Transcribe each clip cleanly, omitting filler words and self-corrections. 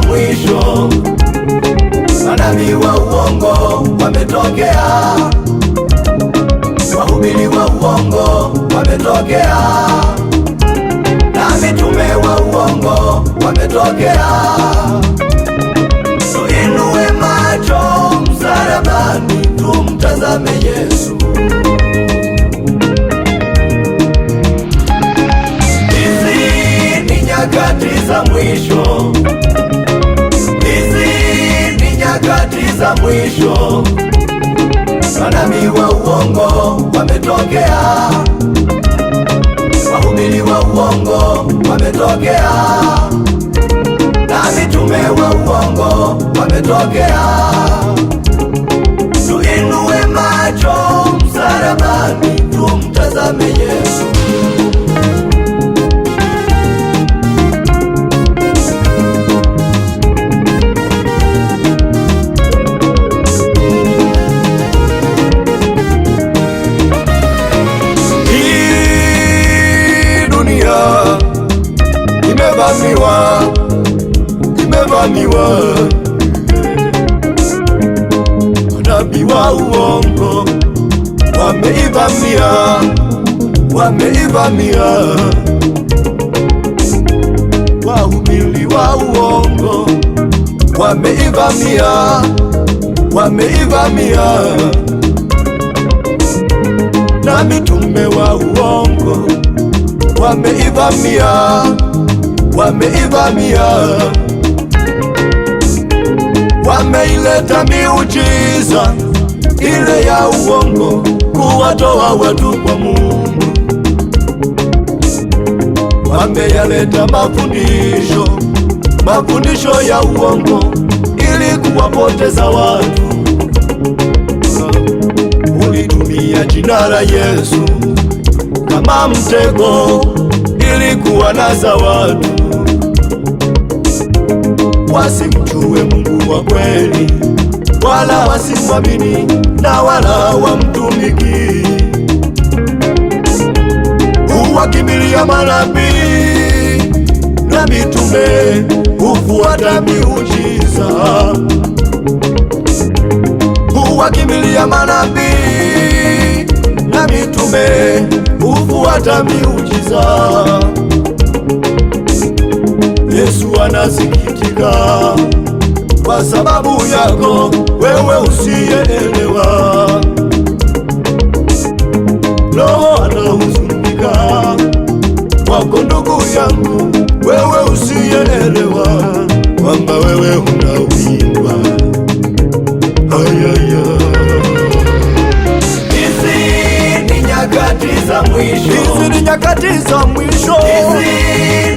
Mwisho manabii wa uongo wametokea, wahubiri wa uongo wametokea, na mitume wa uongo wametokea. Tuinue macho msalabani, tumtazame Yesu. Hizi ni nyakati za mwisho, nyakati za mwisho, manabii wa uongo wametokea, wahubiri wa uongo wametokea, na mitume wa uongo wametokea. Tuinue macho msalabani, tumtazame Yesu. Imevamiwa, manabii wa uongo wameivamia, wahubiri wa uongo wameivamia, na mitume wa uongo wameivamia, wameileta miujiza ile ya uongo kuwatoa watu kwa Mungu. Wameyaleta mafundisho ya uongo ili kuwapoteza watu. Ulitumia jina la Yesu kama mtego ili kuwanasa watu wasimjue Mungu wa kweli, wala wasimwamini na wala wamtumiki. Huwakimbilia manabii na mitume, hufuata miujiza. Huwakimbilia manabii na mitume, hufuata miujiza. Yesu anasikitika kwa sababu yako wewe usiyeelewa. Roho anahuzunika kwako ndugu yangu, wewe usiyeelewa kwamba wewe unawindwa. Hizi ni nyakati za mwisho, hizi ni nyakati za mwisho, hizi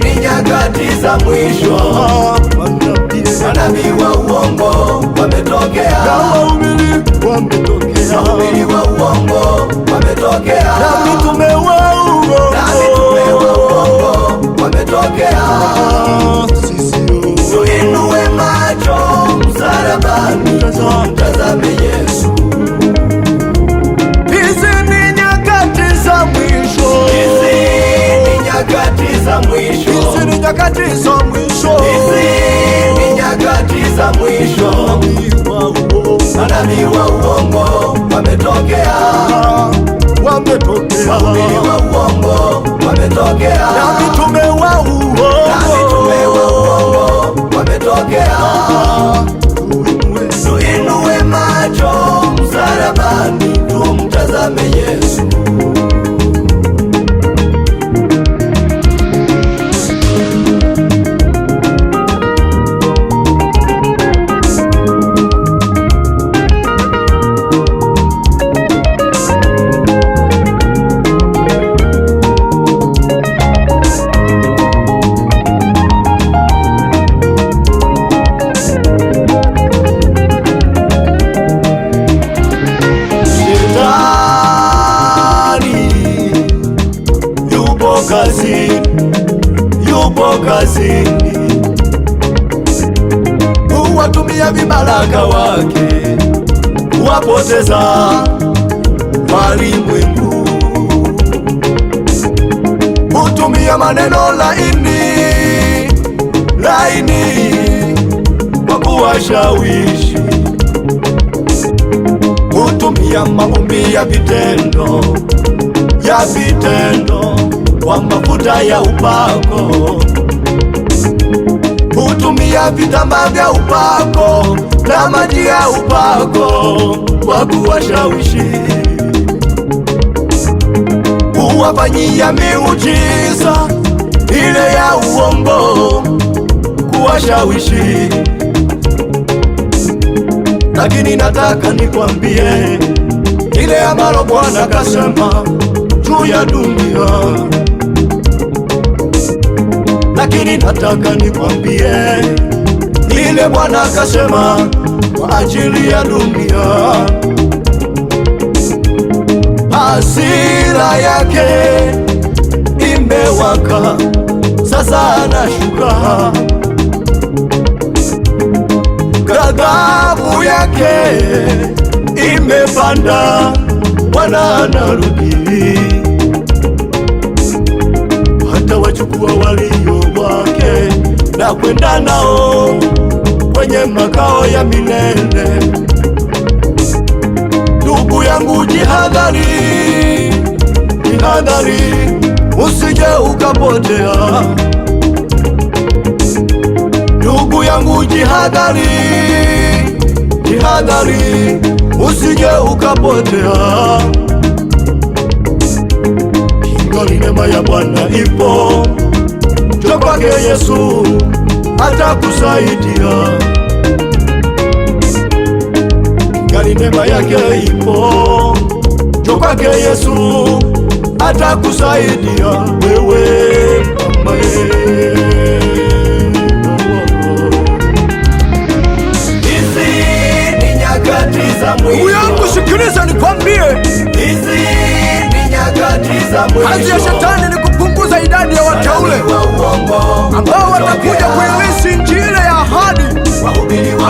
ni nyakati za mwisho. Manabii wa uongo wametokea, wahubiri wa uongo wametokea, na mitume wa uongo wametokea. Tuinue macho msalabani, tumtazame Yesu. Hizi ni nyakati za mwisho, hizi ni nyakati za mwisho, hizi ni nyakati za mwisho, hizi ni nyakati za mwisho. Manabii wa uongo wametokea, wahubiri wa uongo wametokea, na mitume wa uongo wametokea. Tuinue macho msalabani, tumtazame Yesu. hutumia vibaraka wake kuwapoteza walimwengu, hutumia maneno laini kwa kuwashawishi, hutumia maombi ya vitendo kwa mafuta ya upako, hutumia vitambaa vya upako na maji ya upako kwa kuwashawishi, huwafanyia miujiza ile ya uongo kuwashawishi. Lakini nataka nikwambie ile ambalo Bwana kasema juu ya dunia. Lakini nataka nikwambie lile Bwana kasema kwa ajili ya dunia. Hasira yake imewaka, sasa anashuka. Ghadhabu yake imepanda, Bwana anarudi. Hata wachukua walio wake na kwenda nao kwenye makao ya milele. Ndugu yangu, jihadhari, usije ukapotea. Ndugu yangu, jihadhari, usije ukapotea. Ingali neema ya Bwana ipo, njoo kwake Yesu atakusaidia. Ingali neema yake ipo, njoo kwake Yesu atakusaidia wewe mama. Ndugu yangu, sikiliza nikwambie, hizi ni nyakati za mwisho. Kazi ya shetani ni kupunguza idadi ya wateule ambao watakuja kuilisi Injili ya ahadi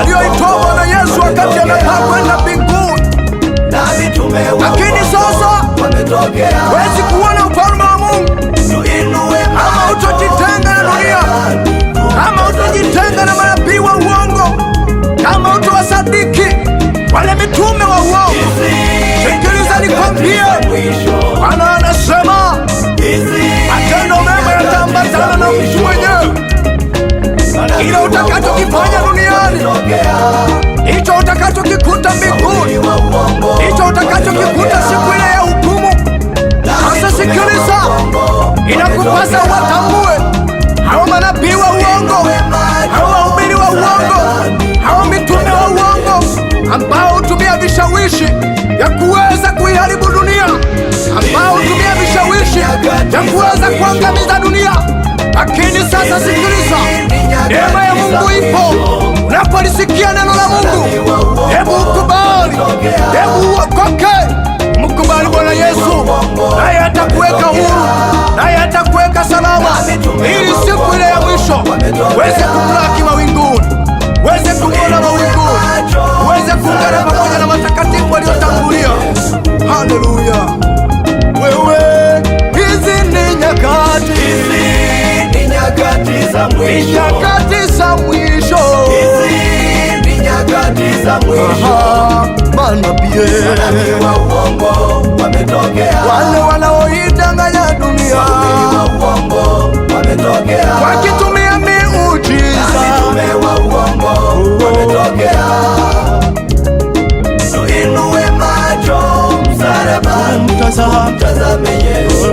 aliyoitoa Bwana Yesu wakati anataka kwenda mbinguni. Lakini sasa huwezi kuona ufalme wa Mungu kama utojitenga na dunia, kama utojitenga na manabii wa uongo, kama utowasadiki wale mitume wa uongo. Sikiliza nikwambie, Bwana anasema matendo mema yataambatana na mtu mwenyewe. Kile utakachokifanya duniani hicho utakachokikuta mbinguni, hicho utakachokikuta siku ile ya hukumu. Sasa sikiliza, inakupasa watambue hao manabii wa uongo, hao wahubiri wa uongo, hao mitume wa uongo ambao hutumia vishawishi ya kuweza kuiharibu dunia, ambao hutumia vishawishi ya kuweza kuangamiza dunia. Lakini sasa sikiliza, neema ya Mungu ipo. Unapolisikia neno la Mungu, hebu ukubali, hebu uokoke, mkubali Bwana Yesu, naye atakuweka huru, naye atakuweka salama, ili siku ile ya mwisho uweze kumlaki mawinguni, uweze kumwona mawinguni, uweze kuungana pamoja na matakatifu waliotangulia. Haleluya! Wewe, hizi ni nyakati za mwisho, nyakati za mwisho, hizi ni nyakati za mwisho. Manabii wa uongo wametokea, wale wanaoidanganya dunia wa uongo wametokea, wakitumia miujiza. Mitume wa uongo wametokea. Tuinue macho msalabani, mtazame Yesu.